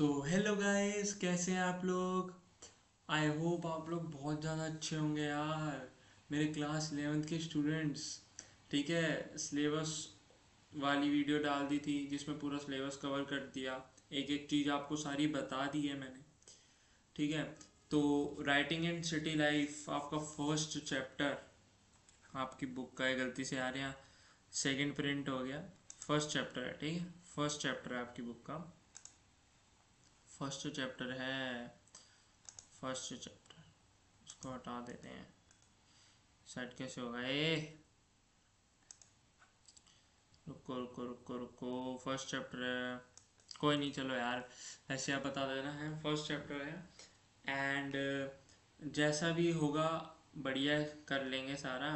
तो hello guys, कैसे हैं आप लोग। आई होप आप लोग बहुत ज़्यादा अच्छे होंगे यार। मेरे क्लास 11th के स्टूडेंट्स, ठीक है, सिलेबस वाली वीडियो डाल दी थी जिसमें पूरा सिलेबस कवर कर दिया। एक एक चीज़ आपको सारी बता दी है मैंने, ठीक है। तो राइटिंग एंड सिटी लाइफ आपका फर्स्ट चैप्टर आपकी बुक का है, गलती से आ रहा है, सेकंड प्रिंट हो गया। फर्स्ट चैप्टर है, ठीक है, फर्स्ट चैप्टर है आपकी बुक का, फर्स्ट चैप्टर है, फर्स्ट चैप्टर। इसको हटा देते हैं, सेट कैसे होगा ए। रुको रुको रुको रुको, फर्स्ट चैप्टर है, कोई नहीं, चलो यार, ऐसे आप बता देना है, फर्स्ट चैप्टर है। एंड जैसा भी होगा बढ़िया कर लेंगे सारा,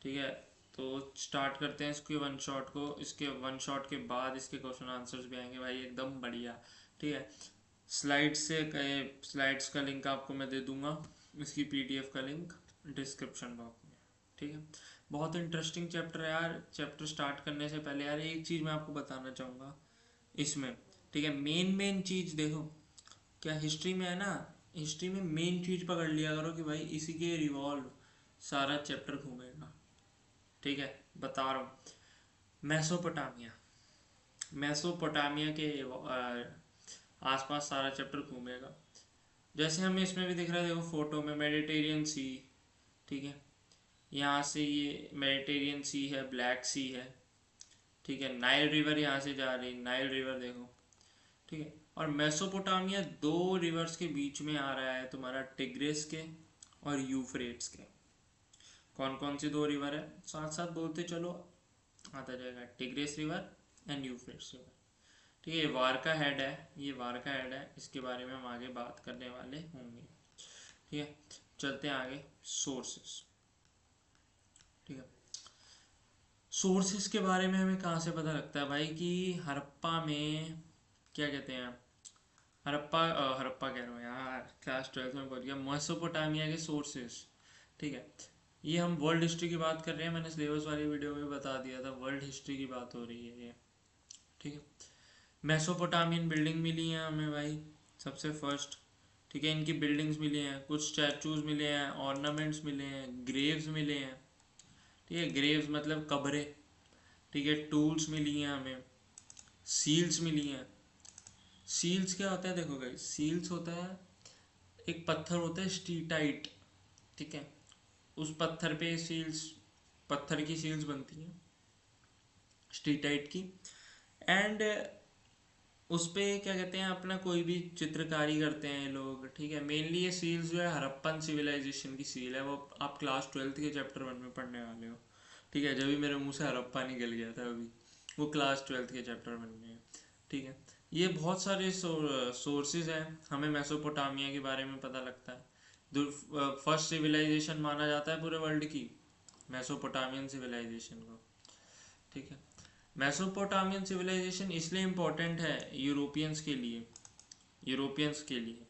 ठीक है। तो स्टार्ट करते हैं इसके वन शॉट को, इसके वन शॉट के बाद इसके क्वेश्चन आंसर्स भी आएंगे भाई, एकदम बढ़िया, ठीक है। स्लाइड्स से कहे, स्लाइड्स का लिंक आपको मैं दे दूंगा, इसकी पीडीएफ का लिंक डिस्क्रिप्शन बॉक्स में, ठीक है। बहुत इंटरेस्टिंग चैप्टर है यार। चैप्टर स्टार्ट करने से पहले यार एक चीज़ मैं आपको बताना चाहूँगा इसमें, ठीक है। मेन मेन चीज़ देखो, क्या हिस्ट्री में है ना, हिस्ट्री में मेन चीज़ पकड़ लिया करो कि भाई इसी के रिवॉल्व सारा चैप्टर घूमेगा, ठीक है। बता रहा हूँ, मैसोपोटामिया, मैसोपोटामिया के आसपास सारा चैप्टर घूमेगा। जैसे हमें इसमें भी दिख रहा है, देखो फोटो में मेडिटेरियन सी, ठीक है, यहाँ से ये मेडिटेरियन सी है, ब्लैक सी है, ठीक है। नाइल रिवर यहाँ से जा रही, नाइल रिवर देखो, ठीक है। और मेसोपोटामिया दो रिवर्स के बीच में आ रहा है तुम्हारा, टिग्रिस के और यूफ्रेट्स के। कौन कौन सी दो रिवर है, साथ साथ बोलते चलो आता जाएगा, tigris river and Euphrates river, ठीक है। ये वार का हेड है, ये वार का हेड है, इसके बारे में हम आगे बात करने वाले होंगे, ठीक है। चलते हैं आगे, सोर्सेस, ठीक है। सोर्सेस के बारे में हमें कहाँ से पता लगता है भाई कि हड़प्पा में, क्या कहते हैं, हड़प्पा कह रहा हूँ यार, क्लास 12th में पढ़ गया, मेसोपोटामिया के सोर्सेस, ठीक है। ये हम वर्ल्ड हिस्ट्री की बात कर रहे हैं, मैंने सिलेबस वाली वीडियो में बता दिया था, वर्ल्ड हिस्ट्री की बात हो रही है ये, ठीक है। मेसोपोटामियन बिल्डिंग मिली है हमें भाई, सबसे फर्स्ट, ठीक है। इनकी बिल्डिंग्स मिली हैं, कुछ स्टैचूज मिले हैं, ऑर्नामेंट्स मिले हैं, ग्रेव्स मिले हैं, ठीक है। ग्रेव्स मतलब कब्रें, ठीक है। टूल्स मिली हैं हमें, सील्स मिली हैं। सील्स क्या होता है, देखो गाइस, सील्स होता है, एक पत्थर होता है स्टीटाइट, ठीक है। उस पत्थर पे सील्स, पत्थर की सील्स बनती हैं स्टीटाइट की। एंड उस पे क्या कहते हैं, अपना कोई भी चित्रकारी करते हैं ये लोग, ठीक है। मेनली ये सील्स जो है हड़प्पन सिविलाइजेशन की सील है, वो आप क्लास 12th के चैप्टर 1 में पढ़ने वाले हो, ठीक है। जब भी मेरे मुंह से हड़प्पा निकल गया था अभी, वो क्लास 12th के चैप्टर 1 में है, ठीक है। ये बहुत सारे सोर्सेज हैं, हमें मेसोपोटामिया के बारे में पता लगता है। फर्स्ट सिविलाइजेशन माना जाता है पूरे वर्ल्ड की, मेसोपोटामियन सिविलाइजेशन को, ठीक है। मेसोपोटामियन सिविलाइजेशन इसलिए इम्पोर्टेंट है यूरोपियंस के लिए, यूरोपियंस के लिए,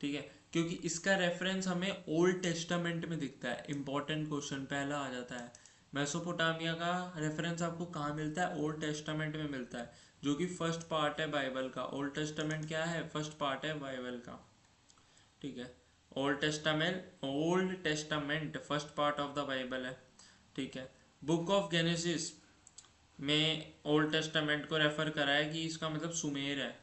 ठीक है, क्योंकि इसका रेफरेंस हमें ओल्ड टेस्टामेंट में दिखता है। इंपॉर्टेंट क्वेश्चन पहला आ जाता है, मेसोपोटामिया का रेफरेंस आपको कहाँ मिलता है, ओल्ड टेस्टामेंट में मिलता है, जो कि फर्स्ट पार्ट है बाइबल का। ओल्ड टेस्टामेंट क्या है, फर्स्ट पार्ट है बाइबल का, ठीक है। Old testament first part of the Bible है, ठीक है। बुक ऑफ जेनेसिस में ओल्ड टेस्टामेंट को रेफर करा है कि इसका मतलब सुमेर है,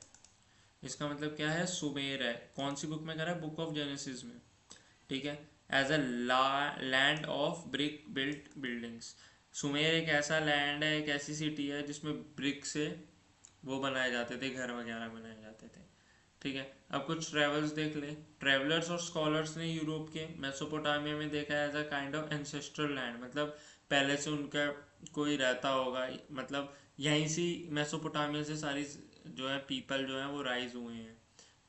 इसका मतलब क्या है, सुमेर है। कौन सी बुक में करा है, बुक ऑफ जेनेसिस में, ठीक है। As a land of brick built buildings, Sumer एक ऐसा लैंड है, एक ऐसी सिटी है जिसमें ब्रिक से वो बनाए जाते थे, घर वगैरह बनाए जाते थे, ठीक है। अब कुछ ट्रेवल्स देख ले, ट्रेवलर्स और स्कॉलर्स ने यूरोप के मेसोपोटामिया में देखा है as a kind of ancestral land, मतलब पहले से उनका कोई रहता होगा, मतलब यहीं से मेसोपोटामिया से सारी जो है पीपल जो है वो राइज हुए हैं,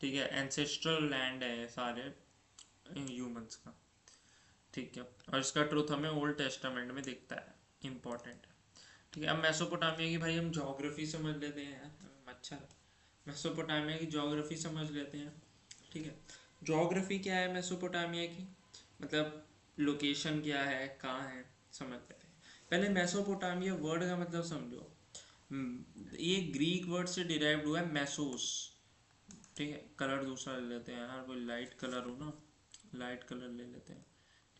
ठीक है। एंसेस्ट्रल लैंड है सारे ह्यूमंस का, ठीक है। और इसका ट्रूथ हमें ओल्ड टेस्टामेंट में दिखता है, इंपॉर्टेंट है, ठीक है। अब मेसोपोटामिया की भाई हम ज्योग्राफी समझ लेते हैं यार, अच्छा, मेसोपोटामिया की ज्योग्राफी समझ लेते हैं, ठीक है। ज्योग्राफी क्या है मेसोपोटामिया की, मतलब लोकेशन क्या है, कहाँ है, समझ लेते हैं। पहले मेसोपोटामिया वर्ड का मतलब समझो। ये ग्रीक वर्ड से डिराइव्ड हुआ है, मैसोस, ठीक है, कलर दूसरा ले लेते हैं यार, कोई लाइट कलर हो ना, लाइट कलर ले लेते हैं।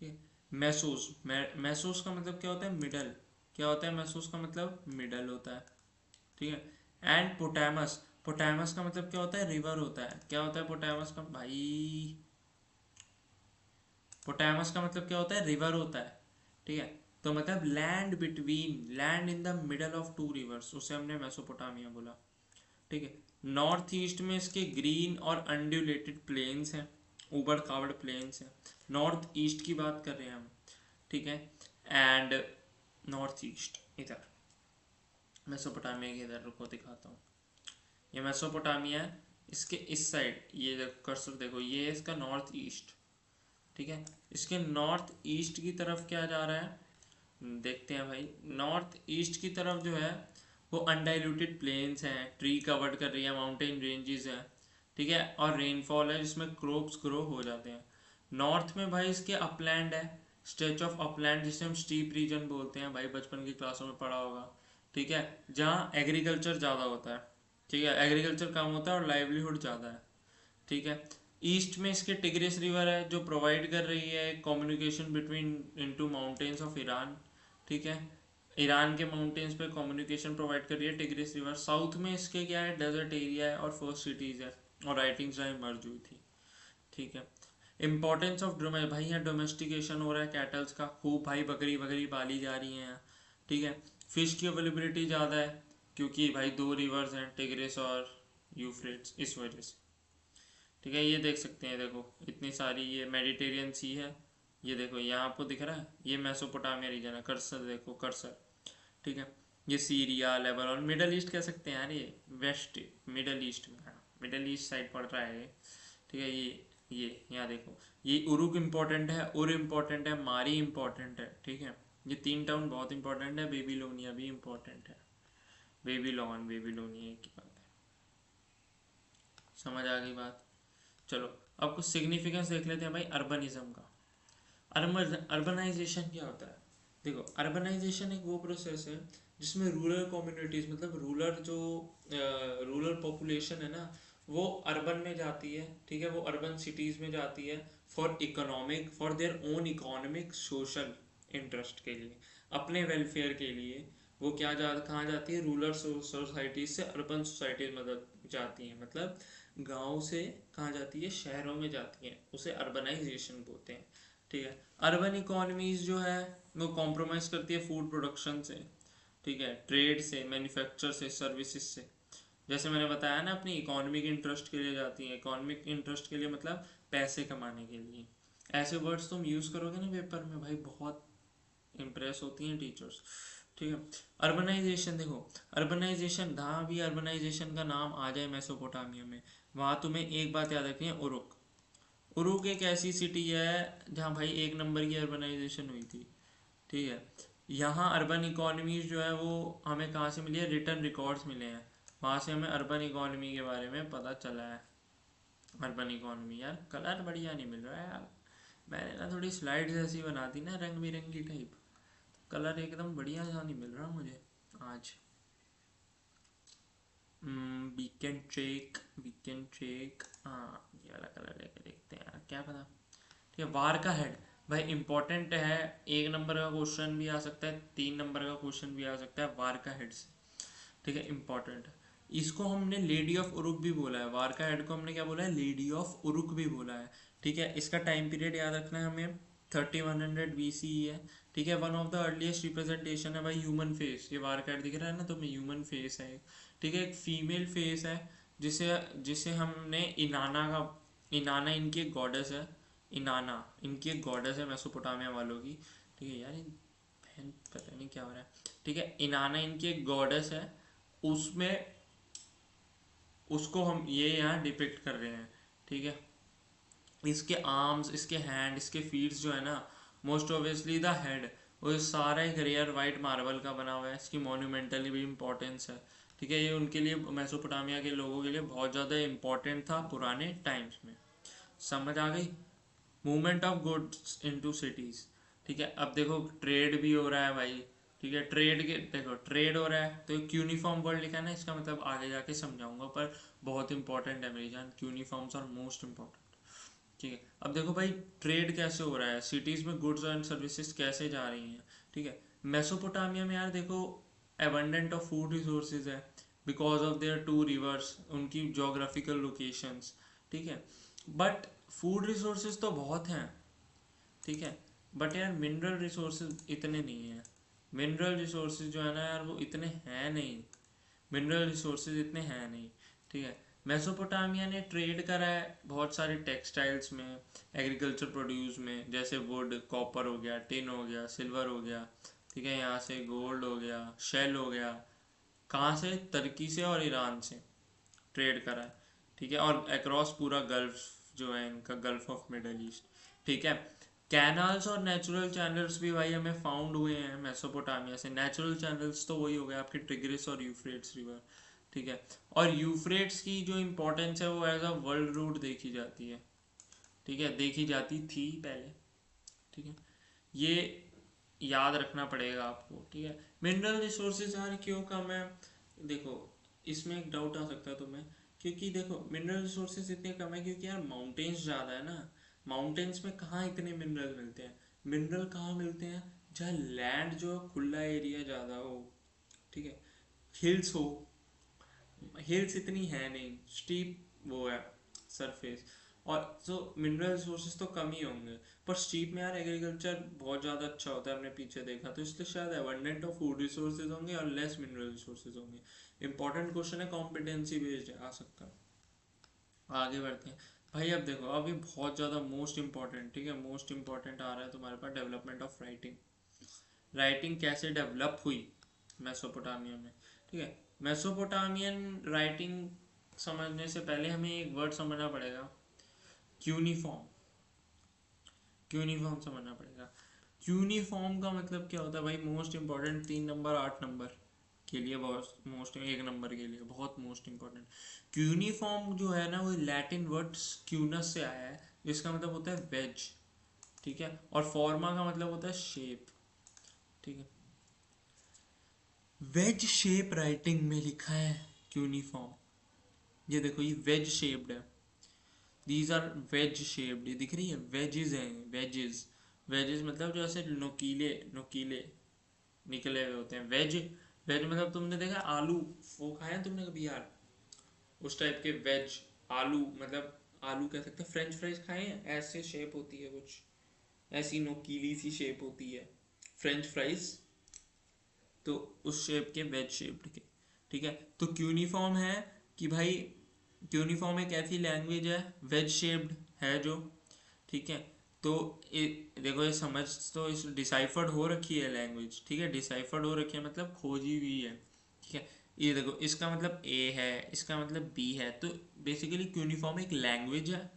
ठीक है, मैसोस, मैसोस का मतलब क्या होता है, मिडल। क्या होता है मैसोस का मतलब, मिडल होता है। ठीक है, एंड पोटामस, पोटामस का मतलब क्या होता है, रिवर होता है। क्या होता है पोटामस का भाई, पोटामस का मतलब क्या होता है, रिवर होता है। ठीक है, तो मतलब land between, land in the middle of two rivers, उसे हमने मेसोपोटामिया बोला। ठीक है, नॉर्थ ईस्ट में इसके ग्रीन और अनड्यूलेटेड प्लेन्स हैं, उबड़ खाबड़ प्लेन्स हैं। नॉर्थ ईस्ट की बात कर रहे हैं हम। ठीक है, एंड नॉर्थ ईस्ट इधर, मेसोपोटामिया के इधर, रुको दिखाता हूँ। ये मेसोपोटामिया है, इसके इस साइड, ये कर्सर देखो, ये है इसका नॉर्थ ईस्ट। ठीक है, इसके नॉर्थ ईस्ट की तरफ क्या जा रहा है, देखते हैं भाई। नॉर्थ ईस्ट की तरफ जो है वो अनडाइल्यूटेड प्लेन्स हैं, ट्री कवर्ड कर रही है, माउंटेन रेंजेस हैं। ठीक है, और रेनफॉल है जिसमें क्रॉप्स ग्रो हो जाते हैं। नॉर्थ में भाई इसके अपलैंड है, स्ट्रेच ऑफ अपलैंड, जिसे हम स्टीप रीजन बोलते हैं, भाई बचपन की क्लासों में पढ़ा होगा। ठीक है, जहाँ एग्रीकल्चर ज़्यादा होता है। ठीक है, एग्रीकल्चर कम होता है और लाइवलीहुड ज़्यादा है। ठीक है, ईस्ट में इसके टिग्रिस रिवर है जो प्रोवाइड कर रही है communication between into mountains of Iran. ठीक है, ईरान के माउंटेन्स पे कम्युनिकेशन प्रोवाइड कर रही है टिग्रिस रिवर। साउथ में इसके क्या है, डेजर्ट एरिया है और फर्स्ट सिटीज़ है, और राइटिंग्स जहाँ मर्ज हुई थी। ठीक है, इंपॉर्टेंस ऑफ भाई यहाँ डोमेस्टिकेशन हो रहा है कैटल्स का खूब, भाई बकरी बकरी पाली जा रही हैं यहाँ। ठीक है, फिश की अवेलेबिलिटी ज़्यादा है, क्योंकि भाई दो रिवर्स हैं, टिग्रिस और यूफ्रेट्स, इस वजह से। ठीक है, ये देख सकते हैं, देखो इतनी सारी, ये मेडिटेरियन सी है। ये देखो यहाँ आपको दिख रहा है, ये मेसोपोटामिया रीजन है, कर्सर देखो कर्सर। ठीक है, ये सीरिया, लेबनान, मिडल ईस्ट कह सकते हैं यार, ये वेस्ट मिडल ईस्ट में, हाँ मिडल ईस्ट साइड पड़ रहा है ये। ठीक है, ये यहाँ देखो, ये उरुक इम्पोर्टेंट है, उर इम्पोर्टेंट है, मारी इम्पोर्टेंट है। ठीक है, ये तीन टाउन बहुत इंपॉर्टेंट है, बेबीलोनिया भी इम्पोर्टेंट है। बेबीलोनिया की बात है, समझ आ गई बात। चलो, अब कुछ सिग्निफिकेंस देख लेते हैं भाई अर्बनिज्म का। अर्बनाइजेशन क्या होता है, देखो अर्बनाइजेशन एक वो प्रोसेस है जिसमें रूरल कम्युनिटीज, मतलब रूरल पॉपुलेशन है ना, वो अर्बन में जाती है। ठीक है, वो अर्बन सिटीज में जाती है for economic, for their own economic social interest के लिए, अपने वेलफेयर के लिए। वो कहाँ जाती है, रूरल सोसाइटीज से अर्बन सोसाइटीज मतलब जाती हैं, मतलब गांव से कहाँ जाती है, शहरों में जाती हैं, उसे अर्बनाइजेशन बोलते हैं। ठीक है, अर्बन इकोनॉमीज जो है वो कॉम्प्रोमाइज करती है फूड प्रोडक्शन से। ठीक है, ट्रेड से, मैन्युफैक्चर से, सर्विसेज से। जैसे मैंने बताया ना, अपनी इकोनॉमिक इंटरेस्ट के लिए जाती है, इकोनॉमिक इंटरेस्ट के लिए मतलब पैसे कमाने के लिए। ऐसे वर्ड्स तुम यूज़ करोगे ना पेपर में भाई, बहुत इम्प्रेस होती हैं टीचर्स। ठीक है, अर्बनाइजेशन देखो, अर्बनाइजेशन जहाँ भी अर्बनाइजेशन का नाम आ जाए मेसोपोटामिया में, वहाँ तुम्हें एक बात याद रखनी है, उरुक। उरुक एक ऐसी सिटी है जहाँ भाई एक नंबर की अर्बनाइजेशन हुई थी। ठीक है, यहाँ अर्बन इकोनॉमीज जो है वो हमें कहाँ से मिली है, रिटर्न रिकॉर्ड्स मिले हैं, वहाँ से हमें अर्बन इकोनॉमी के बारे में पता चला है। अर्बन इकोनॉमी, यार कलर बढ़िया नहीं मिल रहा है यार, मैंने ना थोड़ी स्लाइड्स ऐसी बना दी ना रंग बिरंगी टाइप, कलर एकदम बढ़िया सा नहीं मिल रहा मुझे आज। वी कैन चेक हाँ, ये वाला कलर लेके देखते हैं यार, क्या पता। ठीक है, वार का हेड भाई इंपॉर्टेंट है, एक नंबर का क्वेश्चन भी आ सकता है, तीन नंबर का क्वेश्चन भी आ सकता है वार का हेड से। ठीक है, इंपॉर्टेंट है। इसको हमने लेडी ऑफ उरुक भी बोला है, वार का हेड को हमने क्या बोला है, लेडी ऑफ उरुक भी बोला है। ठीक है, इसका टाइम पीरियड याद रखना है हमें, 3100 BCE है। ठीक है, one of the earliest representation है भाई ह्यूमन फेस, ये वार का हेड दिख रहा है ना तुम्हें, ह्यूमन फेस है। ठीक है, एक फीमेल फेस है, जिसे जिसे हमने इनाना का, इनाना इनकी एक गॉडेस है, इनाना इनकी एक गॉडेस है मेसोपोटामिया वालों की। ठीक है यार, बहन पता नहीं क्या हो रहा है। ठीक है, इनाना इनकी एक गॉडेस है, उसमें उसको हम ये यहाँ डिपिक्ट कर रहे हैं। ठीक है, इसके आर्म्स, इसके हैंड, इसके फीट्स जो है ना, मोस्ट ऑब्वियसली द हेड, वो सारा एक रेयर वाइट मार्बल का बना हुआ है, इसकी मोन्यूमेंटली भी इम्पोर्टेंस है। ठीक है, ये उनके लिए, मेसोपोटामिया के लोगों के लिए बहुत ज़्यादा इम्पोर्टेंट था पुराने टाइम्स में। समझ आ गई, movement of goods into cities. ठीक है, अब देखो ट्रेड भी हो रहा है भाई, ठीक है, ट्रेड के देखो ट्रेड हो रहा है तो एक यूनिफॉर्म वर्ड लिखा है ना, इसका मतलब आगे जाके समझाऊंगा, पर बहुत इंपॉर्टेंट है मेरी जान, यूनिफॉर्म्स आर मोस्ट इंपॉर्टेंट। ठीक है, अब देखो भाई ट्रेड कैसे हो रहा है, सिटीज में गुड्स एंड सर्विसेज कैसे जा रही हैं। ठीक है, मेसोपोटामिया में यार देखो एबंडेंट ऑफ फूड रिसोर्सेज है, because of their two rivers, उनकी जोग्राफिकल लोकेशंस। ठीक है, बट फूड रिसोर्सेज तो बहुत हैं। ठीक है, बट यार मिनरल रिसोर्सेज इतने नहीं हैं। मिनरल रिसोर्सेज जो है ना यार वो इतने हैं नहीं, मिनरल रिसोर्सेज इतने हैं नहीं। ठीक है, मेसोपोटामिया ने ट्रेड करा है बहुत सारे टेक्सटाइल्स में, एग्रीकल्चर प्रोड्यूस में, जैसे वुड, कॉपर हो गया, टिन हो गया, सिल्वर हो गया। ठीक है, यहाँ से गोल्ड हो गया, शेल हो गया। कहाँ से? तुर्की से और ईरान से ट्रेड करा है। ठीक है, और अक्रॉस पूरा गल्फ जो है इनका, गल्फ ऑफ मिडल ईस्ट। ठीक है, कैनाल्स और नेचुरल चैनल्स भी भाई हमें फाउंड हुए हैं मेसोपोटामिया से। नेचुरल चैनल्स तो वही हो गए आपके टिग्रिस और यूफ्रेट्स रिवर। ठीक है, और यूफ्रेट्स की जो इम्पोर्टेंस है वो एज अ वर्ल्ड रूट देखी जाती है। ठीक है, देखी जाती थी पहले। ठीक है, ये याद रखना पड़ेगा आपको। ठीक है, मिनरल रिसोर्सेज यार क्यों कम है? देखो इसमें एक डाउट आ सकता है तुम्हें, क्योंकि देखो मिनरल रिसोर्सेज इतने कम है क्योंकि यार माउंटेन्स ज़्यादा है ना। माउंटेन्स में कहाँ इतने मिनरल मिलते हैं? मिनरल कहाँ मिलते हैं? जहाँ लैंड जो खुला एरिया ज़्यादा हो। ठीक है, हिल्स हो, हिल्स इतनी है नहीं, स्टीप वो है सरफेस, और सो मिनरल रिसोर्सेज तो कम ही होंगे। पर स्टीप में यार एग्रीकल्चर बहुत ज़्यादा अच्छा होता है, हमने पीछे देखा, तो इसलिए शायद एबंडेंट ऑफ फूड रिसोर्सेज होंगे और लेस मिनरल रिसोर्सेज होंगे। इंपॉर्टेंट क्वेश्चन है, कॉम्पिटेंसी बेस्ड आ सकता है। आगे बढ़ते हैं भाई। अब देखो अभी बहुत ज़्यादा मोस्ट इंपॉर्टेंट, ठीक है, मोस्ट इंपॉर्टेंट आ रहा है तुम्हारे पास, डेवलपमेंट ऑफ राइटिंग। राइटिंग कैसे डेवलप हुई मेसोपोटामिया में? ठीक है, मेसोपोटामियन राइटिंग समझने से पहले हमें एक वर्ड समझना पड़ेगा, क्यूनिफॉर्म। क्यूनिफॉर्म समझना पड़ेगा। क्यूनिफॉर्म का मतलब क्या होता है भाई? मोस्ट इंपॉर्टेंट, 3 नंबर 8 नंबर के लिए बहुत मोस्ट, 1 नंबर के लिए बहुत मोस्ट इंपॉर्टेंट। क्यूनिफॉर्म जो है ना वो लैटिन वर्ड क्यूनस से आया है, जिसका मतलब होता है वेज। ठीक है, और फॉर्मा का मतलब होता है शेप। ठीक है, वेज शेप राइटिंग में लिखा है क्यूनिफॉर्म। ये देखो ये वेज शेप्ड है, दीज आर वेज शेप्ड, ये दिख रही है, वेजेस हैं, वेजेस। वेजेस मतलब जो ऐसे नुकीले नुकीले निकले हुए होते हैं, वेज। वेज मतलब तुमने देखा आलू, वो खाया है तुमने कभी यार? उस टाइप के वेज। आलू मतलब आलू कह सकते हैं, फ्रेंच फ्राइज खाए हैं, ऐसे शेप होती है कुछ, ऐसी नुकीली सी शेप होती है फ्रेंच फ्राइज, तो उस शेप के, वेज शेप्ड के। ठीक है, तो क्यूनिफॉर्म है कि भाई, क्यूनिफॉर्म एक ऐसी लैंग्वेज है वेज शेप्ड है जो। ठीक है, तो देखो ये समझ, तो इस डिसाइफर्ड हो रखी है लैंग्वेज। ठीक है, डिसाइफर्ड हो रखी है मतलब खोजी हुई है। ठीक है, ये देखो इसका मतलब ए है, इसका मतलब बी है, तो बेसिकली क्यूनिफॉर्म एक लैंग्वेज है।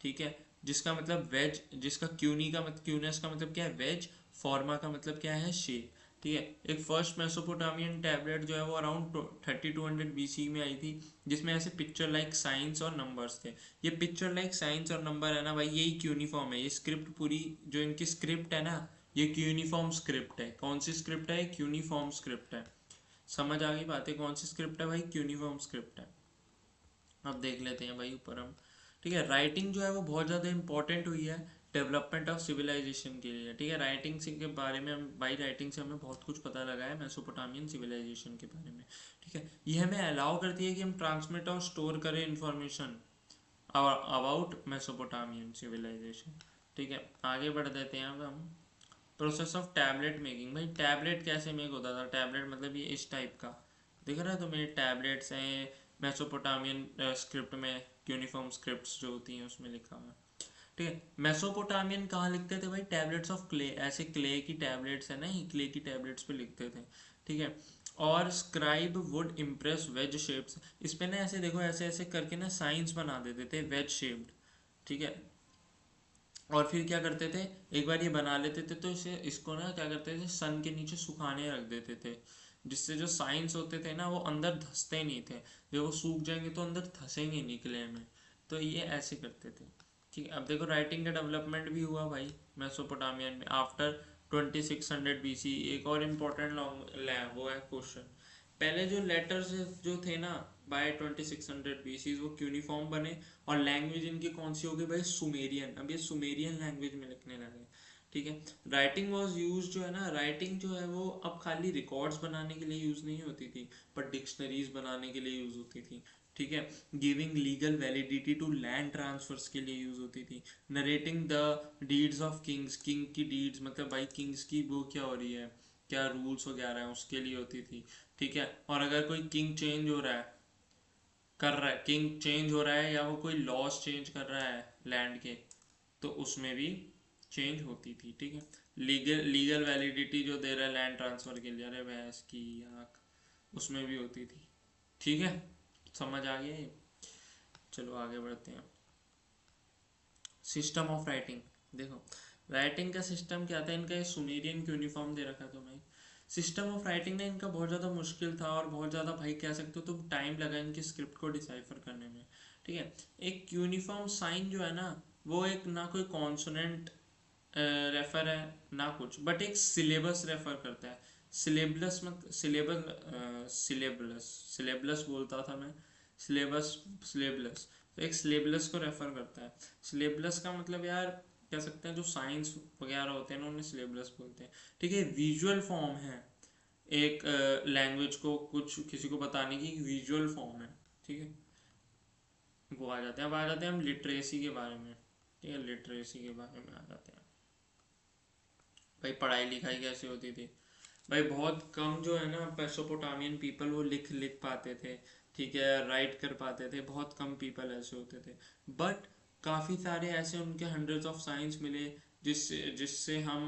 ठीक है, जिसका मतलब वेज, जिसका क्यूनी का मतलब, क्यूनेस का मतलब क्या है? वेज। फॉर्मा का मतलब क्या है? शेप। ठीक है, एक फर्स्ट मेसोपोटामियन टैबलेट जो है वो अराउंड 3200 BC में आई थी, जिसमें ऐसे पिक्चर लाइक साइंस और नंबर्स थे। ये पिक्चर लाइक साइंस और नंबर है ना भाई, यही क्यूनिफॉर्म है। ये स्क्रिप्ट पूरी जो इनकी स्क्रिप्ट है ना, ये क्यूनिफॉर्म स्क्रिप्ट है। कौन सी स्क्रिप्ट है? क्यूनिफॉर्म स्क्रिप्ट है। समझ आ गई बातें? कौन सी स्क्रिप्ट है भाई? क्यूनिफॉर्म स्क्रिप्ट है। अब देख लेते हैं भाई ऊपर हम। ठीक है, राइटिंग जो है वो बहुत ज़्यादा इंपॉर्टेंट हुई है डेवलपमेंट ऑफ सिविलाइजेशन के लिए। ठीक है, राइटिंग से के बारे में हम, बाई राइटिंग से हमें बहुत कुछ पता लगा है मेसोपोटामियन सिविलाइजेशन के बारे में। ठीक है, ये हमें अलाउ करती है कि हम ट्रांसमिट और स्टोर करें इंफॉर्मेशन अबाउट मेसोपोटामियन सिविलाइजेशन। ठीक है, आगे बढ़ देते हैं अब हम। Process of tablet making. भाई टैबलेट कैसे मेक होता था? टैबलेट मतलब ये इस टाइप का दिख रहा है तो मेरे टैबलेट्स हैं मेसोपोटामियन स्क्रिप्ट में, यूनिफॉर्म स्क्रिप्ट्स जो होती हैं उसमें लिखा हुआ है। ठीक है, मेसोपोटामियन कहाँ लिखते थे भाई? टैबलेट्स ऑफ क्ले, ऐसे क्ले की टैबलेट्स है ना, ही क्ले की टैबलेट्स पे लिखते थे। ठीक है, और scribe would impress wedge shapes, इस पे ना ऐसे देखो, ऐसे ऐसे करके ना साइंस बना देते थे वेज शेप्ड। ठीक है, और फिर क्या करते थे, एक बार ये बना लेते थे तो इसे, इसको ना क्या करते थे, सन के नीचे सुखाने रख देते थे, जिससे जो साइंस होते थे ना वो अंदर धंसते नहीं थे। जब वो सूख जाएंगे तो अंदर धंसेंगे निकले में, तो ये ऐसे करते थे। ठीक है, अब देखो राइटिंग का डेवलपमेंट भी हुआ भाई मेसोपोटामियन में आफ्टर 2600 BC। एक और इम्पोर्टेंट वो है क्वेश्चन, पहले जो लेटर्स जो थे ना बाय 2600 BC वो क्यूनिफॉर्म बने, और लैंग्वेज इनकी कौन सी होगी भाई, सुमेरियन। अब ये सुमेरियन लैंग्वेज में लिखने लगे, ठीक है। राइटिंग वॉज यूज, जो है ना राइटिंग जो है वो अब खाली रिकॉर्ड्स बनाने के लिए यूज नहीं होती थी, पर डिक्शनरीज बनाने के लिए यूज होती थी, ठीक है। Giving legal validity to land transfers के लिए यूज होती थी। Narrating the deeds of kings, king की डीड्स मतलब भाई किंग्स की वो क्या हो रही है, क्या रूल्स वगैरह है उसके लिए होती थी, ठीक है। और अगर कोई किंग चेंज हो रहा है, कर रहा है, किंग चेंज हो रहा है, या वो कोई लॉज चेंज कर रहा है लैंड के, तो उसमें भी चेंज होती थी, ठीक है। लीगल वैलिडिटी जो दे रहा है लैंड ट्रांसफर के लिए, अरे भैंस की आँख, उसमें भी होती थी, ठीक है। समझ आ गया ये। चलो आगे बढ़ते हैं। सिस्टम ऑफ राइटिंग, देखो राइटिंग का सिस्टम क्या था इनका, ये सुमेरियन यूनिफॉर्म दे रखा था मैं। सिस्टम ऑफ राइटिंग ने इनका बहुत ज़्यादा मुश्किल था, और बहुत ज़्यादा भाई कह सकते हो तुम टाइम लगा इनकी स्क्रिप्ट को डिसाइफर करने में, ठीक है। एक यूनिफॉर्म साइन जो है ना, वो एक ना कोई कॉन्सोनेंट रेफर है ना कुछ, बट एक सिलेबस रेफर करता है। सिलेबस मत सिलेबस सिलेबस बोलता था मैं, सिलेबस सिलेबस, तो एक सिलेबस को रेफर करता है। सिलेबस का मतलब यार कह सकते हैं जो साइंस वगैरह होते हैं ना उन्हें सिलेबस बोलते हैं, ठीक है। विजुअल फॉर्म है एक लैंग्वेज को कुछ किसी को बताने की, विजुअल फॉर्म है, ठीक है। वो आ जाते हैं, अब आ जाते हैं हम लिटरेसी के बारे में, ठीक है। लिटरेसी के बारे में आ जाते हैं। भाई पढ़ाई लिखाई कैसे होती थी, भाई बहुत कम जो है ना मेसोपोटामियन पीपल वो लिख लिख पाते थे, ठीक है, राइट कर पाते थे, बहुत कम पीपल ऐसे होते थे। बट काफ़ी सारे ऐसे उनके हंड्रेड्स ऑफ साइंस मिले जिससे जिससे हम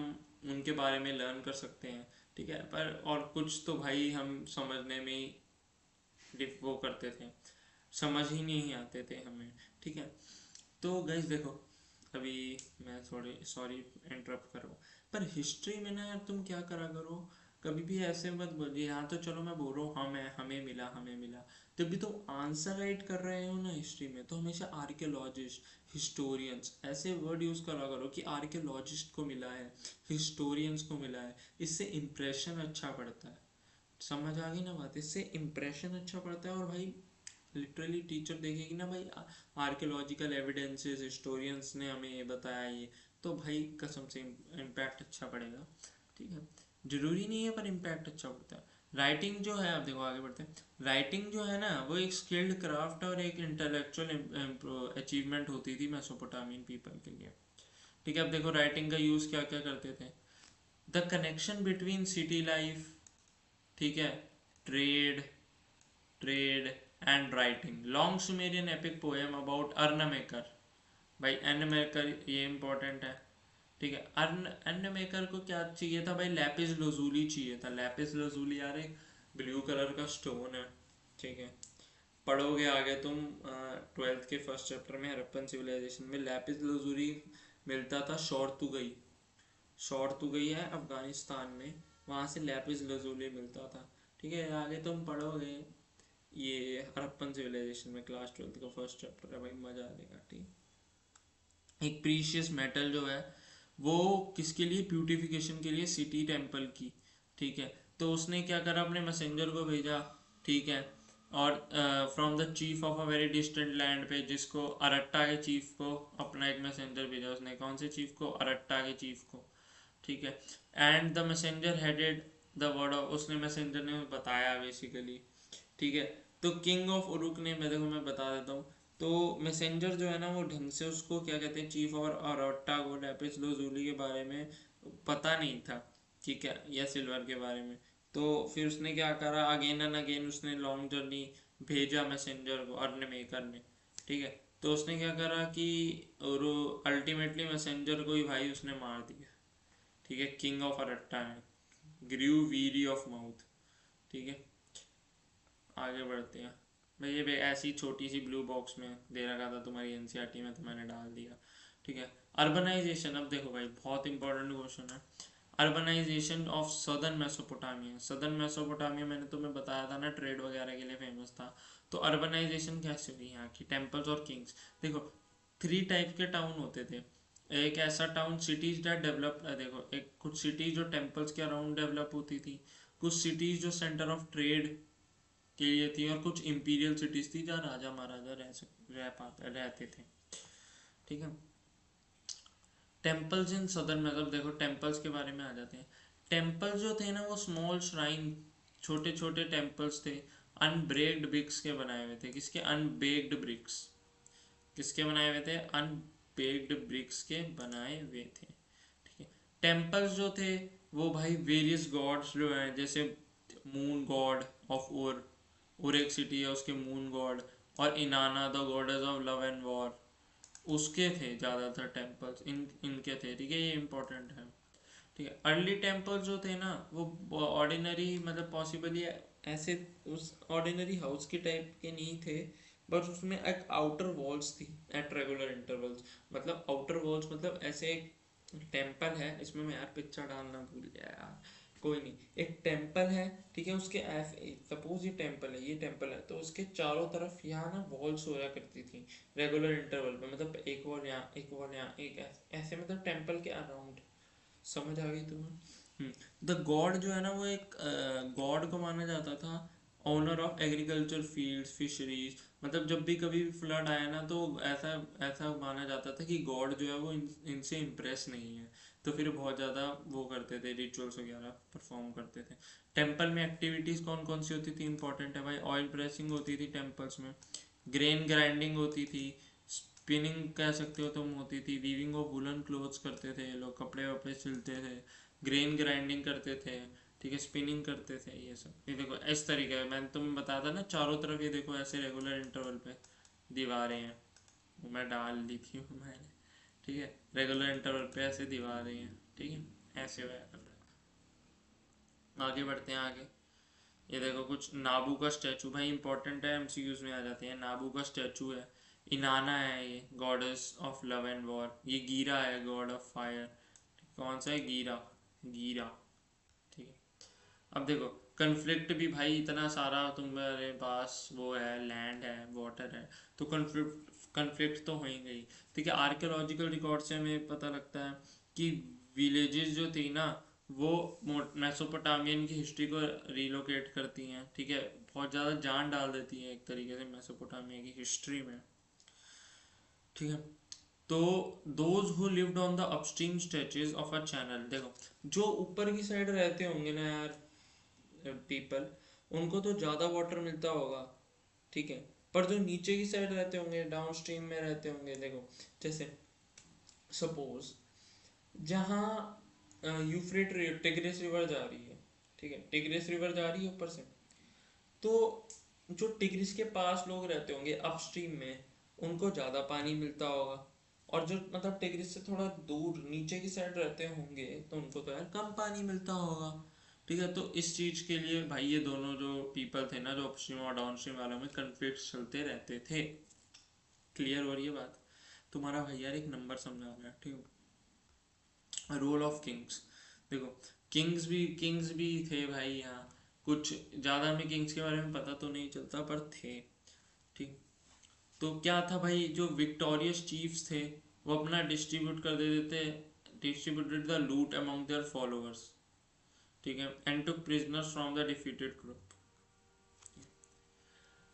उनके बारे में लर्न कर सकते हैं, ठीक है। पर और कुछ तो भाई हम समझने में ही वो करते थे, समझ ही नहीं आते थे हमें, ठीक है। तो गाइस देखो, अभी मैं थोड़ी सॉरी इंटरप्ट कर रहा हूँ, पर हिस्ट्री में ना यार तुम क्या करा करो, कभी भी ऐसे मत बोलिए, यहाँ तो चलो मैं बोल रहा हूँ हमें हमें मिला हमें मिला, जब भी तुम आंसर राइट कर रहे हो ना हिस्ट्री में, तो हमेशा आर्कियोलॉजिस्ट, हिस्टोरियंस ऐसे वर्ड यूज़ करा करो कि आर्कियोलॉजिस्ट को मिला है, हिस्टोरियंस को मिला है, इससे इम्प्रेशन अच्छा पड़ता है। समझ आ गई ना बात, इससे इम्प्रेशन अच्छा पड़ता है, और भाई लिटरली टीचर देखेगी ना भाई आर्कियोलॉजिकल एविडेंसेस, हिस्टोरियंस ने हमें ये बताया ये, तो भाई कसम से इम्पैक्ट अच्छा पड़ेगा, ठीक है। जरूरी नहीं है पर इम्पैक्ट अच्छा पड़ता है। राइटिंग जो है, आप देखो आगे बढ़ते हैं, राइटिंग जो है ना वो एक स्किल्ड क्राफ्ट और एक इंटेलेक्चुअल अचीवमेंट होती थी मेसोपोटामियन पीपल के लिए, ठीक है। अब देखो राइटिंग का यूज़ क्या क्या करते थे, the connection between city life, ठीक है, trade trade and writing, long Sumerian epic poem about earn maker, भाई अर्न मेकर ये इंपॉर्टेंट है, ठीक है। अर्न अर्न मेकर को क्या चाहिए था भाई, लैपिस लजूली चाहिए था। लैपिस लजूली यार एक ब्लू कलर का स्टोन है, ठीक है। पढ़ोगे आगे तुम 12th के फर्स्ट चैप्टर में हरप्पन सिविलाइजेशन में लैपिस लजूली मिलता था शौरतुगई, शौरतुगई है अफगानिस्तान में, वहाँ से लैपिस लजूली मिलता था, ठीक है। आगे तुम पढ़ोगे ये हड़प्पन सिविलाइजेशन में, क्लास 12th का फर्स्ट चैप्टर है भाई, मजा आ जाएगा, ठीक। एक प्रीशियस मेटल जो है वो किसके लिए, ब्यूटिफिकेशन के लिए सिटी टेम्पल की, ठीक है। तो उसने क्या करा, अपने मैसेंजर को भेजा, ठीक है, और from the chief of a very distant land पे, जिसको अरट्टा के चीफ को अपना एक मैसेंजर भेजा उसने, कौन से चीफ को, अरट्टा के चीफ को, ठीक है। And the messenger headed the word of, उसने मैसेंजर ने बताया बेसिकली, ठीक है। तो किंग ऑफ उरुक ने, मैं देखो मैं बता देता हूँ, तो मैसेंजर जो है ना वो ढंग से उसको क्या कहते हैं, चीफ और अरोट्टा को लैपिस लजूली के बारे में पता नहीं था, ठीक है, या सिल्वर के बारे में। तो फिर उसने क्या करा, अगेन एंड अगेन उसने लॉन्ग जर्नी भेजा मैसेंजर को, अर्न मेकर ने, ठीक है। तो उसने क्या करा कि, और अल्टीमेटली मैसेंजर को ही भाई उसने मार दिया, ठीक है, किंग ऑफ अरट्टा ने, ग्रीव वीरी ऑफ माउथ, ठीक है। आगे बढ़ते हैं भाई, ये ऐसी छोटी सी ब्लू बॉक्स में दे रखा था तुम्हारी एनसीईआरटी में, तो मैंने डाल दिया, ठीक है। अर्बनाइजेशन, अब देखो भाई बहुत इंपॉर्टेंट क्वेश्चन है, urbanisation of southern Mesopotamia. Southern Mesopotamia मैंने तुम्हें बताया था ना ट्रेड वगैरह के लिए फेमस था, तो अर्बनाइजेशन कैसे हुई यहाँ की, टेम्पल्स और किंग्स। देखो 3 टाइप के टाउन होते थे, एक ऐसा टाउन, सिटीज दैट डेवलप, देखो एक कुछ सिटीज जो टेम्पल्स के अराउंड डेवलप होती थी, कुछ सिटीज जो सेंटर ऑफ ट्रेड के लिए थी, और कुछ इंपीरियल सिटीज थी जहाँ राजा महाराजा रहते थे। ठीक है। टेम्पल्स इन सदर्न, मतलब देखो टेम्पल्स के बारे में आ जाते हैं। टेम्पल्स जो थे ना वो स्मॉल श्राइन, छोटे छोटे टेम्पल्स थे, अनब्रेक्ड ब्रिक्स के बनाए हुए थे। किसके? अनबेक्ड ब्रिक्स। किसके बनाए हुए थे? अनबेक्ड ब्रिक्स के बनाए हुए थे। ठीक है। टेम्पल्स जो थे वो भाई वेरियस गॉड्स जो हैं, जैसे मून गॉड ऑफ उर एक सिटी है, उसके मून गॉड, और इनाना the goddess of love and war, उसके थे ज़्यादातर टेम्पल्स, इनके थे। ठीक है, ये इंपॉर्टेंट है। ठीक है। अर्ली टेम्पल्स जो थे ना वो ऑर्डिनरी, मतलब पॉसिबली ऐसे उस ऑर्डिनरी हाउस के टाइप के नहीं थे, बट उसमें एक आउटर वॉल्स थी एट रेगुलर इंटरवल्स। मतलब आउटर वॉल्स मतलब ऐसे एक टेम्पल है, इसमें मैं यार पिक्चर डालना भूल गया यार, कोई नहीं। एक टेम्पल है, ठीक है, उसके सपोज ये टेम्पल है, ये टेम्पल है, तो उसके चारों तरफ यहाँ ना वॉल्स होया करती थी रेगुलर इंटरवल पे, मतलब एक वॉल यहाँ, एक वॉल यहाँ, एक ऐसे मतलब टेम्पल के अराउंड। समझ आ गई तुम्हें? द गॉड जो है ना वो एक गॉड को माना जाता था, owner of agriculture fields fisheries. मतलब जब भी कभी फ्लड आया ना तो ऐसा ऐसा माना जाता था कि गॉड जो है वो इनसे इम्प्रेस नहीं है, तो फिर बहुत ज़्यादा वो करते थे, रिचुअल्स वगैरह परफॉर्म करते थे। टेम्पल में एक्टिविटीज़ कौन कौन सी होती थी? इंपॉर्टेंट है भाई। ऑयल प्रेसिंग होती थी टेम्पल्स में, ग्रेन ग्राइंडिंग होती थी, स्पिनिंग कह सकते हो तुम होती थी, वीविंग ऑफ वुलन क्लोथ्स करते थे लोग, कपड़े वपड़े सिलते थे, ग्रेन ग्राइंडिंग करते थे, ठीक है, स्पिनिंग करते थे, ये सब। ये देखो इस तरीके है, मैंने तुम्हें बताया था ना, चारों तरफ ये देखो ऐसे रेगुलर इंटरवल पे दीवारें हैं, वो मैं डाल दी थी वो मैंने। ठीक है, रेगुलर इंटरवल पे ऐसे दीवारें हैं, ठीक है, ऐसे हुआ कर रहा है। आगे बढ़ते हैं आगे। ये देखो कुछ नाबू का स्टैचू, भाई इंपॉर्टेंट है, एमसीक्यूज में आ जाते हैं। नाबू का स्टैचू है, इनाना है ये goddess of love and war, ये गीरा है गॉड ऑफ फायर। कौन सा है? गीरा, गीरा। ठीक है। अब देखो कन्फ्लिक्ट भी भाई इतना सारा तुम्हारे पास वो है, लैंड है, वाटर है, तो कन्फ्लिक्ट तो हो ही गई। ठीक है। आर्कियोलॉजिकल रिकॉर्ड से हमें पता लगता है कि विलेजेस जो थी ना वो मेसोपोटामियन की हिस्ट्री को रिलोकेट करती हैं। ठीक है, बहुत ज़्यादा जान डाल देती हैं एक तरीके से मेसोपोटामिया की हिस्ट्री में। ठीक है। तो those who lived on the upstream stretches of a channel, देखो जो ऊपर की साइड रहते होंगे ना यार पीपल, उनको तो ज़्यादा वाटर मिलता होगा। ठीक है। पर जो नीचे की साइड रहते होंगे, डाउन स्ट्रीम में रहते होंगे, देखो जैसे सपोज जहाँ यूफ्रेट टिग्रिस रिवर जा रही है, ठीक है, टिग्रिस रिवर जा रही है ऊपर से, तो जो टिग्रिस के पास लोग रहते होंगे अपस्ट्रीम में, उनको ज़्यादा पानी मिलता होगा, और जो मतलब टिग्रिस से थोड़ा दूर नीचे की साइड रहते होंगे तो उनको तो यार कम पानी मिलता होगा। ठीक है, तो इस चीज़ के लिए भाई ये दोनों जो पीपल थे ना, जो अपस्ट्रीम और डाउनस्ट्रीम वालों में कन्फ्लिक्ट चलते रहते थे। क्लियर हो रही है बात? तुम्हारा भाई यार एक नंबर समझा रहा है। ठीक है। रोल ऑफ किंग्स, देखो किंग्स भी थे भाई यहाँ, कुछ ज़्यादा हमें किंग्स के बारे में पता तो नहीं चलता पर थे। ठीक। तो क्या था भाई, जो विक्टोरियस चीफ्स थे वो अपना डिस्ट्रीब्यूटेड द लूट अमॉन्ग देयर फॉलोअर्स। ठीक है, and took prisoners from the defeated group.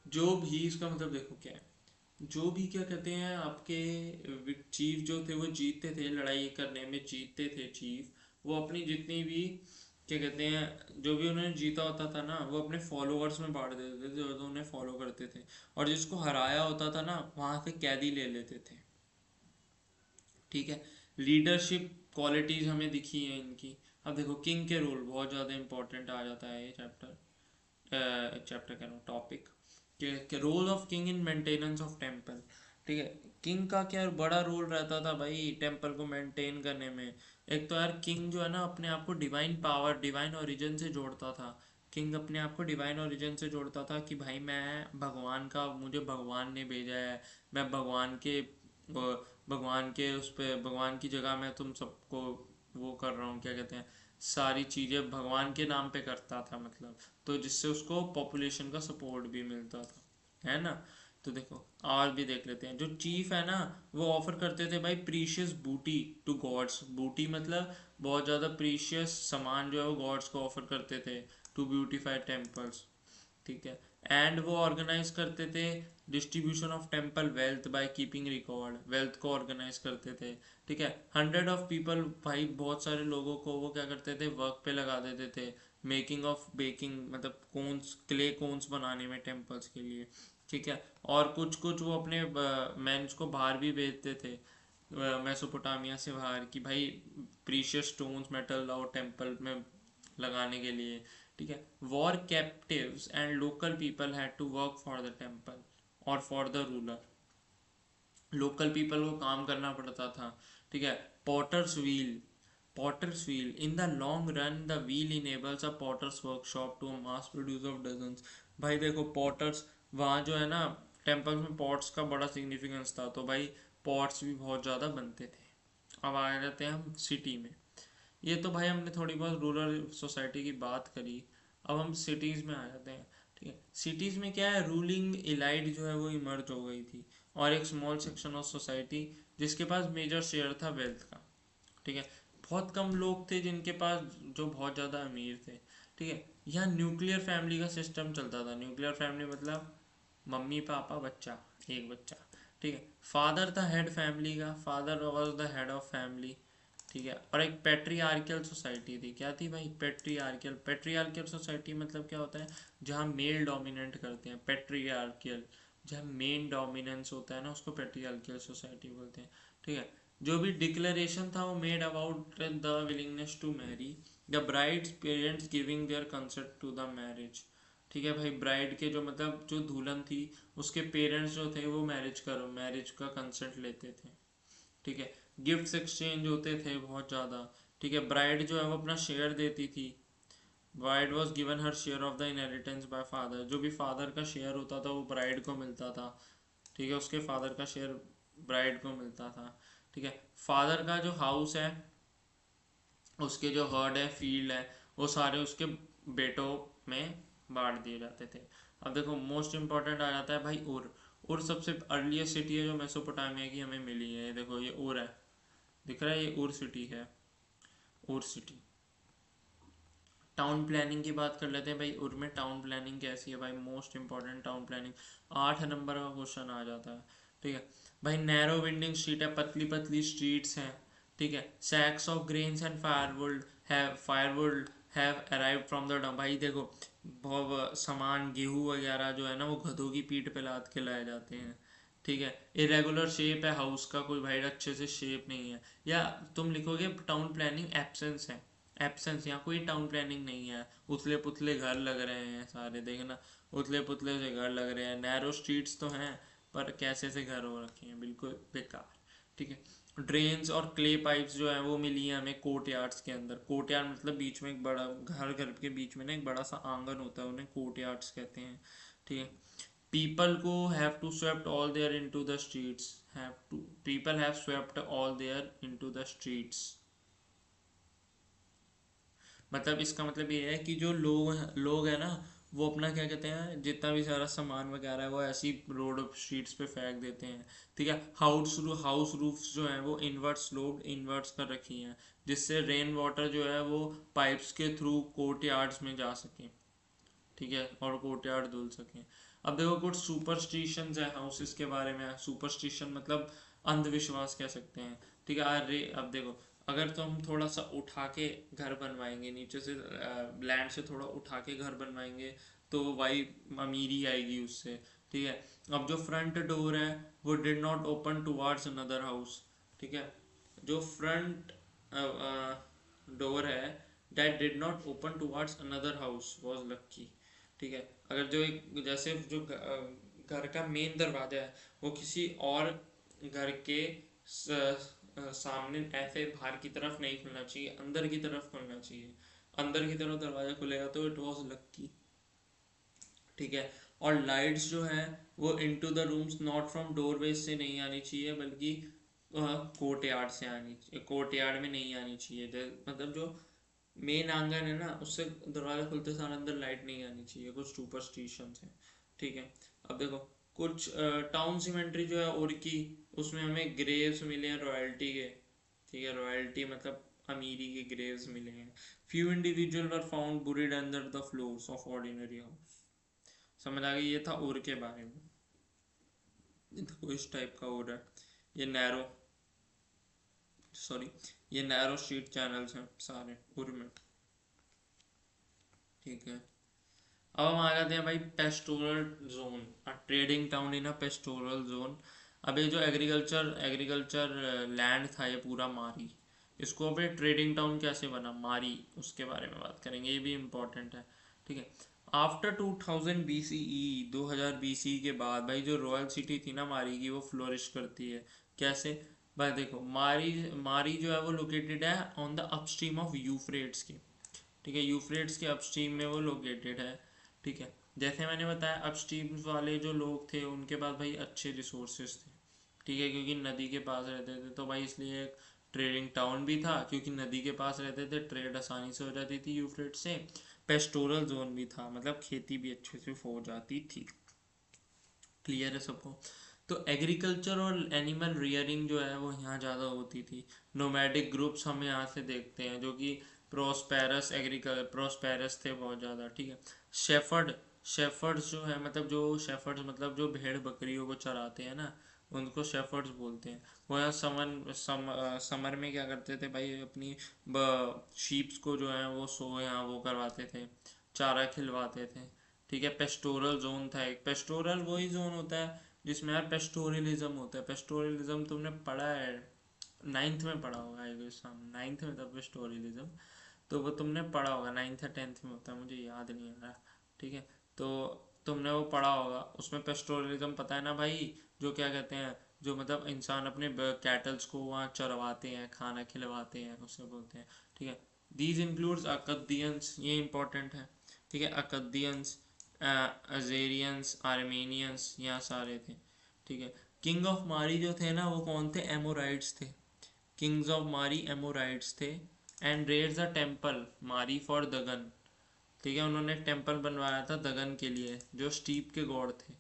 जो भी इसका मतलब देखो क्या है, जो भी क्या कहते हैं आपके चीफ जो थे वो जीतते थे, लड़ाई करने में जीतते थे चीफ, वो अपनी जितनी भी क्या कहते हैं जो भी उन्होंने जीता होता था ना वो अपने फॉलोअर्स में बांट देते थे, जो उन्हें फॉलो करते थे, और जिसको हराया होता था ना वहां से कैदी ले लेते थे। ठीक है। लीडरशिप क्वालिटीज हमें दिखी है इनकी। अब देखो किंग के रोल बहुत ज़्यादा इंपॉर्टेंट आ जाता है ये चैप्टर कह रहा हूँ टॉपिक के role of king in maintenance of temple. ठीक है। किंग का क्या बड़ा रोल रहता था भाई टेम्पल को मेंटेन करने में। एक तो यार किंग जो है ना अपने आप को डिवाइन पावर, डिवाइन ओरिजिन से जोड़ता था। किंग अपने आप को डिवाइन ओरिजिन से जोड़ता था कि भाई मैं भगवान का, मुझे भगवान ने भेजा है, मैं भगवान के उस पे भगवान की जगह मैं तुम सबको वो कर रहा हूँ, क्या कहते हैं, सारी चीज़ें भगवान के नाम पे करता था, मतलब तो जिससे उसको पॉपुलेशन का सपोर्ट भी मिलता था, है ना। तो देखो और भी देख लेते हैं। जो चीफ है ना, वो ऑफर करते थे भाई प्रीशियस बूटी टू गॉड्स। बूटी मतलब बहुत ज़्यादा प्रीशियस सामान जो है वो गॉड्स को ऑफर करते थे टू ब्यूटिफाई टेम्पल्स। ठीक है। एंड वो ऑर्गेनाइज करते थे distribution of temple wealth by keeping record, wealth को ऑर्गेनाइज करते थे। ठीक है। 100 ऑफ पीपल, भाई बहुत सारे लोगों को वो क्या करते थे, वर्क पे लगा देते थे। मेकिंग ऑफ बेकिंग मतलब कोन्स, क्ले कोन्स बनाने में टेम्पल्स के लिए। ठीक है। और कुछ कुछ वो अपने मैन्स को बाहर भी भेजते थे, मेसोपोटामिया से बाहर, कि भाई प्रीशियस स्टोन्स मेटल लाओ टेम्पल में लगाने के लिए। ठीक है। War captives and local people had to work for the temple और for the ruler. Local people को काम करना पड़ता था। ठीक है। Potter's wheel, potter's wheel in the long run the wheel enables a potter's workshop to mass produce of dozens. भाई देखो पॉटर्स, वहाँ जो है ना टेम्पल में पॉट्स का बड़ा सिग्निफिकेंस था, तो भाई पॉट्स भी बहुत ज़्यादा बनते थे। अब आ जाते हैं हम सिटी में। ये तो भाई हमने थोड़ी बहुत रूरल सोसाइटी की बात करी। अब हम सिटीज़ में आ जाते हैं। ठीक है। सिटीज़ में क्या है, रूलिंग इलाइट जो है वो इमर्ज हो गई थी, और एक स्मॉल सेक्शन ऑफ सोसाइटी जिसके पास मेजर शेयर था वेल्थ का। ठीक है। बहुत कम लोग थे जिनके पास, जो बहुत ज़्यादा अमीर थे। ठीक है। यहाँ न्यूक्लियर फैमिली का सिस्टम चलता था। न्यूक्लियर फैमिली मतलब मम्मी पापा बच्चा, एक बच्चा। ठीक है। फादर था हेड फैमिली का, father was the head of family. ठीक है। और एक पेट्रियार्कियल सोसाइटी थी। क्या थी भाई, पेट्रियार्कियल। पेट्रियार्कियल सोसाइटी मतलब क्या होता है, जहाँ मेल डोमिनेंट करते हैं, पेट्रियार्कियल। जहाँ मेन डोमिनेंस होता है ना, उसको पेट्रियार्कियल सोसाइटी बोलते हैं। ठीक है। जो भी डिक्लेरेशन था वो made about the willingness to marry the bride's parents giving their consent to the marriage. ठीक है भाई, ब्राइड के जो मतलब जो दुल्हन थी, उसके पेरेंट्स जो थे वो मैरिज का कंसेंट लेते थे। ठीक है। गिफ्ट्स एक्सचेंज होते थे बहुत ज़्यादा। ठीक है। ब्राइड जो है वो अपना शेयर देती थी। Bride was given her share of the inheritance bye father. जो भी फादर का शेयर होता था वो ब्राइड को मिलता था। ठीक है। उसके फादर का शेयर ब्राइड को मिलता था। ठीक है। फादर का जो हाउस है, उसके जो हर्ड है, फील्ड है, वो सारे उसके बेटों में बांट दिए जाते थे। अब देखो मोस्ट इंपॉर्टेंट आ जाता है भाई उर। उर सबसे अर्लीस्ट सिटी है जो मेसोपोटामिया की हमें मिली है। ये देखो ये उर है, दिख रहा है, ये उर सिटी है, उर सिटी। टाउन प्लानिंग की बात कर लेते हैं भाई। उर में टाउन प्लानिंग कैसी है भाई, most important town planning, 8 number का क्वेश्चन आ जाता है। ठीक है भाई। नैरो विंडिंग स्ट्रीट है, पतली पतली स्ट्रीट्स हैं। ठीक है। Sacks of grains and firewood have arrived from the dump. भाई देखो बहुत सामान, गेहूं वगैरह जो है ना, वो गधों की पीठ पे लाद के लाए जाते हैं। ठीक है। इरेगुलर शेप है हाउस का, कोई भाई अच्छे से शेप नहीं है। या तुम लिखोगे टाउन प्लानिंग एब्सेंस है, एब्सेंस, यहाँ कोई टाउन प्लानिंग नहीं है। उथले पुथले घर लग रहे हैं सारे, देखना उथले पुथले से घर लग रहे हैं। नैरो स्ट्रीट्स तो हैं पर कैसे से घर हो रखे हैं, बिल्कुल बेकार। ठीक है। ड्रेन्स और क्ले पाइप्स जो है वो मिली है हमें कोर्ट यार्ड्स के अंदर। कोर्ट यार्ड मतलब बीच में एक बड़ा घर, घर के बीच में ना एक बड़ा सा आंगन होता है, उन्हें कोर्ट यार्ड्स कहते हैं। ठीक है। people को have to swept all their into the streets, have to people have swept all their into the streets। मतलब इसका मतलब ये है कि जो लोग हैं ना, वो अपना क्या कहते हैं, जितना भी सारा सामान वगैरह है वो ऐसी रोड स्ट्रीट्स पे फेंक देते हैं। ठीक है। हाउस रूफ्स जो हैं वो इन्वर्ट्स कर रखी हैं, जिससे रेन वाटर जो है वो पाइप्स के थ्रू कोर्ट यार्ड्स में जा सके। ठीक है। और कोर्ट यार्ड धुल सकें। अब देखो कुछ सुपरस्टिशंस है हाउसेस के बारे में। सुपरस्टिशन मतलब अंधविश्वास कह सकते हैं। ठीक है। अरे अब देखो, अगर तो हम थोड़ा सा उठा के घर बनवाएंगे, नीचे से लैंड से थोड़ा उठा के घर बनवाएंगे, तो भाई अमीरी आएगी उससे। ठीक है। अब जो फ्रंट डोर है वो did not open towards another house. ठीक है। जो फ्रंट डोर है that did not open towards another house was lucky। ठीक है। अगर जो एक जैसे जो घर का मेन दरवाजा है वो किसी और घर के सामने ऐसे बाहर की तरफ नहीं खुलना चाहिए, अंदर की तरफ खुलना चाहिए। अंदर की तरफ दरवाजा खुलेगा तो इट वॉज लक्की। ठीक है। और लाइट्स जो है वो into the rooms not from doorway से नहीं आनी चाहिए, बल्कि कोर्ट यार्ड से आनी चाहिए, कोर्ट यार्ड में नहीं आनी चाहिए। मतलब जो मेन आंगन है ना, उससे दरवाजा खुलते सार अंदर लाइट नहीं आनी चाहिए। कुछ सुपरस्टिशंस हैं। ठीक है। अब देखो कुछ टाउन सिमेंट्री जो है और की, उसमें हमें ग्रेव्स मिले हैं रॉयल्टी के, ठीक है, रॉयल्टी मतलब अमीरी के ग्रेव्स मिले हैं। Few individual were found buried under the floors of ordinary house. समझ आ गई, ये था और के बारे में। ये देखो इस टाइप का और है, ये नैरो, सॉरी, ये नैरो स्ट्रीट चैनल्स हैं सारे उर में, ठीक है। अब हम आ जाते हैं भाई pastoral zone, a trading town in a pastoral zone. अब ये जो एग्रीकल्चर एग्रीकल्चर लैंड था ये पूरा मारी, इसको अब ट्रेडिंग टाउन कैसे बना मारी, उसके बारे में बात करेंगे, ये भी इम्पोर्टेंट है, ठीक है। आफ्टर 2000 BCE, 2000 BC के बाद भाई जो रॉयल सिटी थी ना मारी की, वो फ्लोरिश करती है। कैसे भाई, देखो मारी मारी जो है वो लोकेटेड है on the upstream of Euphrates की, ठीक है, यूफ्रेट्स के अपस्ट्रीम में वो लोकेटेड है, ठीक है। जैसे मैंने बताया अपस्ट्रीम वाले जो लोग थे उनके पास भाई अच्छे रिसोर्सेज थे, ठीक है, क्योंकि नदी के पास रहते थे, तो भाई इसलिए एक ट्रेडिंग टाउन भी था, क्योंकि नदी के पास रहते थे, ट्रेड आसानी से हो जाती थी यूफ्रेट से। पेस्टोरल जोन भी था, मतलब खेती भी अच्छे से हो जाती थी। क्लियर है सबको? तो एग्रीकल्चर और एनिमल रियरिंग जो है वो यहाँ ज़्यादा होती थी। नोमैडिक ग्रुप्स हम यहाँ से देखते हैं जो कि प्रोस्पेरस थे बहुत ज़्यादा, ठीक है। शेफर्ड शेफर्ड्स जो है, मतलब जो शेफर्ड्स मतलब जो भेड़ बकरियों को चराते हैं ना, उनको शेफर्ड्स बोलते हैं। वो यहाँ समर में क्या करते थे भाई, अपनी शीप्स को जो है वो यहाँ वो करवाते थे, चारा खिलवाते थे, ठीक है। पेस्टोरल जोन था एक, पेस्टोरल वही जोन होता है जिसमें यार पेस्टोरलिज्म होता है। पेस्टोरलिज्म तुमने पढ़ा है, नाइन्थ में पढ़ा होगा, आई गेस नाइन्थ में था पेस्टोरलिज्म, तो वो तुमने पढ़ा होगा, नाइन्थ या टेंथ में होता है, मुझे याद नहीं आ रहा, ठीक है। तो तुमने वो पढ़ा होगा, उसमें पेस्टोरलिज्म पता है ना भाई, जो क्या कहते हैं, जो मतलब इंसान अपने कैटल्स को वहाँ चरवाते हैं, खाना खिलवाते हैं, उसे बोलते हैं, ठीक है। दीज इंक्लूड्स अकदियंस, ये इंपॉर्टेंट है, ठीक है। अकदियंस, अजेरियंस, आर्मेनियंस, यहाँ सारे थे, ठीक है। किंग ऑफ मारी जो थे ना वो कौन थे, एमोराइट्स थे। किंग्स ऑफ मारी एमोराइट्स थे। एंड रेड्स अ टेम्पल मारी फॉर दगन, ठीक है, उन्होंने एक टेम्पल बनवाया था दगन के लिए, जो स्टीप के गॉड थे,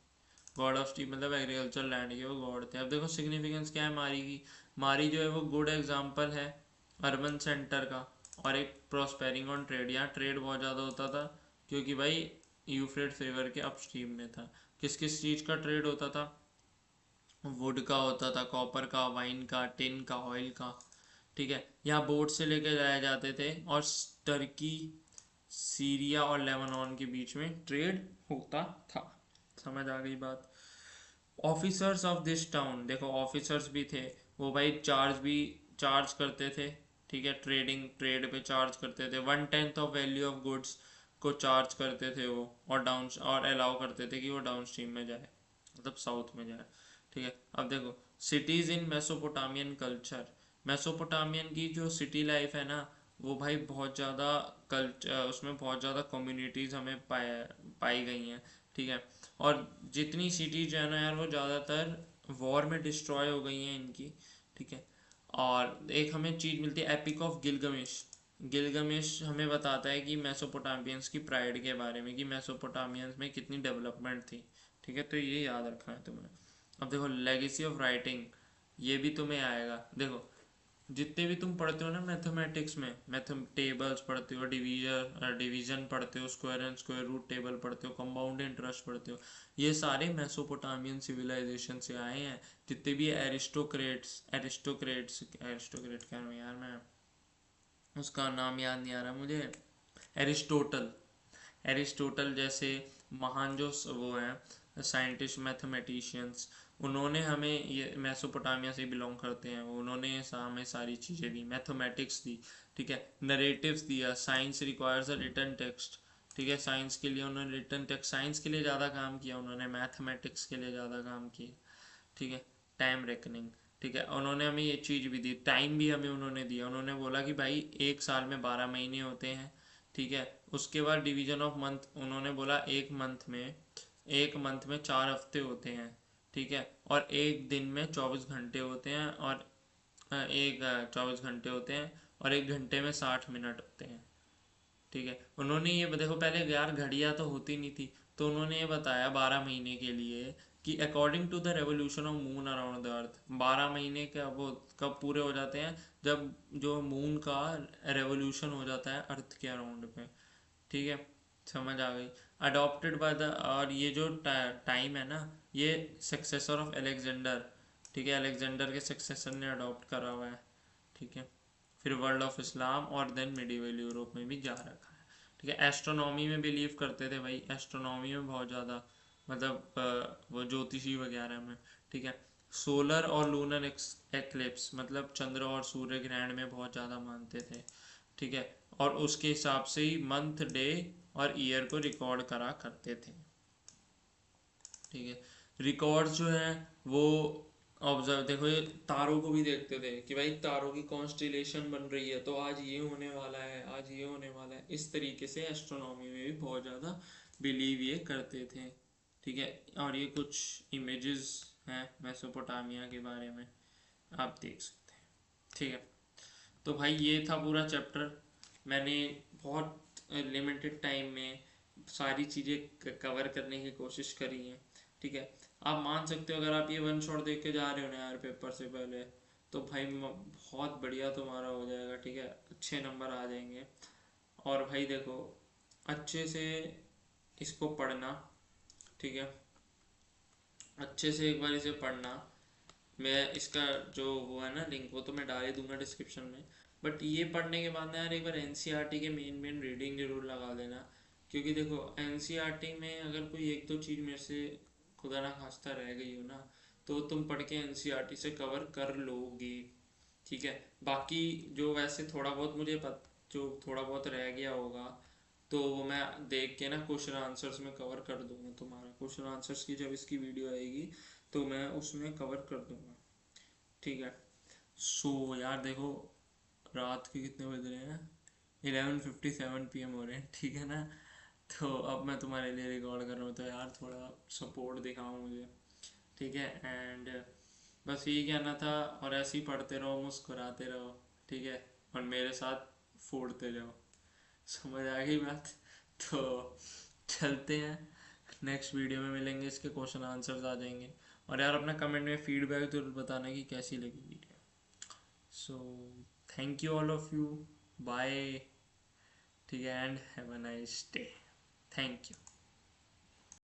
गॉड ऑफ स्टीप, मतलब एग्रीकल्चर लैंड के वो गॉड थे। अब देखो सिग्निफिकेंस क्या है मारी की, मारी जो है वो गुड एग्जाम्पल है अर्बन सेंटर का, और एक प्रॉस्पेरिंग ऑन ट्रेड, यहाँ ट्रेड बहुत ज़्यादा होता था, क्योंकि भाई यूफ्रेट फेवर के अपस्ट्रीम में था। किस किस चीज़ का ट्रेड होता था, वुड का होता था, कॉपर का, वाइन का, टिन का, ऑयल का, ठीक है। यहाँ बोट से लेके जाए जाते थे, और टर्की, सीरिया और लेबनान के बीच में ट्रेड होता था। समझ आ गई बात? ऑफिसर्स ऑफ दिस टाउन, देखो ऑफिसर्स भी थे, वो भाई चार्ज करते थे, ठीक है, ट्रेड पे चार्ज करते थे, 1/10 ऑफ वैल्यू ऑफ गुड्स को चार्ज करते थे वो, और और अलाउ करते थे कि वो डाउन स्ट्रीम में जाए, मतलब साउथ में जाए, ठीक है। अब देखो cities in Mesopotamian culture, Mesopotamian की जो सिटी लाइफ है ना, वो भाई बहुत ज़्यादा कल्चर, उसमें बहुत ज़्यादा कम्युनिटीज़ हमें पाई गई हैं, ठीक है। और जितनी सिटीज है ना यार वो ज़्यादातर वॉर में डिस्ट्रॉय हो गई हैं इनकी, ठीक है। और एक हमें चीज़ मिलती है एपिक ऑफ गिलगमेश, गिलगमेश हमें बताता है कि मेसोपोटामियंस की प्राइड के बारे में, कि मेसोपोटामियंस में कितनी डेवलपमेंट थी, ठीक है, तो ये याद रखना है तुम्हें। अब देखो लेगेसी ऑफ राइटिंग, ये भी तुम्हें आएगा, देखो जितने भी तुम पढ़ते हो ना मैथमेटिक्स में, मैथम टेबल्स पढ़ते हो, डिवीजन पढ़ते हो, square and square root table पढ़ते हो, कंपाउंड इंटरेस्ट पढ़ते हो, ये सारे मेसोपोटामियन सिविलाइजेशन से आए हैं। जितने भी एरिस्टोक्रेट क्या नाम है यार, मैं उसका नाम याद नहीं आ रहा मुझे, एरिस्टोटल, एरिस्टोटल जैसे महान जो वो हैं साइंटिस्ट, मैथमेटिशियंस, उन्होंने हमें, ये मेसोपोटामिया से बिलोंग करते हैं, उन्होंने हमें सारी चीज़ें दी, मैथमेटिक्स दी, ठीक है, नरेटिव्स दिया, science requires a written text, ठीक है, साइंस के लिए उन्होंने रिटन टेक्स्ट, साइंस के लिए ज़्यादा काम किया उन्होंने, मैथमेटिक्स के लिए ज़्यादा काम किया, ठीक है। टाइम रेकनिंग, ठीक है, उन्होंने हमें ये चीज़ भी दी, टाइम भी हमें उन्होंने दिया, उन्होंने बोला कि भाई एक साल में 12 महीने होते हैं, ठीक है। उसके बाद डिवीजन ऑफ मंथ, उन्होंने बोला एक मंथ में 4 हफ्ते होते हैं, ठीक है, और एक दिन में 24 घंटे होते हैं, और 24 घंटे होते हैं, और 1 घंटे में 60 मिनट होते हैं, ठीक है। उन्होंने ये देखो पहले यार घड़ियाँ तो होती नहीं थी, तो उन्होंने ये बताया 12 महीने के लिए कि according to the revolution of moon around the earth, 12 महीने का वो कब पूरे हो जाते हैं, जब जो मून का रेवोल्यूशन हो जाता है अर्थ के अराउंड पे। ठीक है, समझ आ गई। अडॉप्टेड बाय द, और ये जो टाइम है ना, ये सक्सेसर ऑफ एलेक्जेंडर, ठीक है, अलेक्जेंडर के सक्सेसर ने अडॉप्ट करा हुआ है। ठीक है, फिर वर्ल्ड ऑफ इस्लाम और देन मिडिवल यूरोप में भी जा रखा है। ठीक है, एस्ट्रोनॉमी में बिलीव करते थे भाई, एस्ट्रोनॉमी में बहुत ज़्यादा, मतलब वो ज्योतिषी वगैरह में। ठीक है, सोलर और लूनर एक्लिप्स, मतलब चंद्र और सूर्य ग्रहण में बहुत ज़्यादा मानते थे। ठीक है, और उसके हिसाब से ही मंथ, डे और ईयर को रिकॉर्ड करा करते थे। ठीक है, रिकॉर्ड्स जो है वो ऑब्जर्व, देखो ये तारों को भी देखते थे कि भाई तारों की कॉन्स्टिलेशन बन रही है तो आज ये होने वाला है, आज ये होने वाला है। इस तरीके से एस्ट्रोनॉमी में भी बहुत ज़्यादा बिलीव ये करते थे। ठीक है, और ये कुछ इमेजेस हैं मेसोपोटामिया के बारे में, आप देख सकते हैं। ठीक है, तो भाई ये था पूरा चैप्टर। मैंने बहुत लिमिटेड टाइम में सारी चीज़ें कवर करने की कोशिश करी है। ठीक है, आप मान सकते हो अगर आप ये वन शॉट देख के जा रहे हो ना यार पेपर से पहले, तो भाई बहुत बढ़िया तुम्हारा हो जाएगा। ठीक है, अच्छे नंबर आ जाएंगे। और भाई देखो, अच्छे से इसको पढ़ना। ठीक है, अच्छे से एक बार इसे पढ़ना। मैं इसका जो वो है ना लिंक, वो तो मैं डाल ही दूंगा डिस्क्रिप्शन में। बट ये पढ़ने के बाद ना यार एक बार एनसीईआरटी के मेन मेन रीडिंग जरूर लगा देना। क्योंकि देखो एनसीईआरटी में अगर कोई एक दो चीज़ मेरे से खुदा ना खास्ता रह गई हो ना, तो तुम पढ़ के एनसीईआरटी से कवर कर लोगे। ठीक है, बाकी जो वैसे थोड़ा बहुत मुझे जो थोड़ा बहुत रह गया होगा, तो वो मैं देख के ना क्वेश्चन आंसर्स में कवर कर दूंगा। तुम्हारा क्वेश्चन आंसर्स की जब इसकी वीडियो आएगी तो मैं उसमें कवर कर दूंगा। ठीक है, सो यार देखो, रात के कितने बज रहे हैं, 11:57 PM हो रहे हैं। ठीक है ना, तो अब मैं तुम्हारे लिए रिकॉर्ड कर रहा हूँ, तो यार थोड़ा सपोर्ट दिखाओ मुझे। ठीक है, एंड बस यही कहना था। और ऐसे ही पढ़ते रहो, मुस्कुराते रहो। ठीक है, और मेरे साथ फोड़ते जाओ। समझ आ गई बात? तो चलते हैं, नेक्स्ट वीडियो में मिलेंगे, इसके क्वेश्चन आंसर्स आ जाएंगे। और यार अपना कमेंट में फीडबैक जरूर बताना कि कैसी लगी video. So thank you all of you, bye. ठीक है, and have a nice day. Thank you.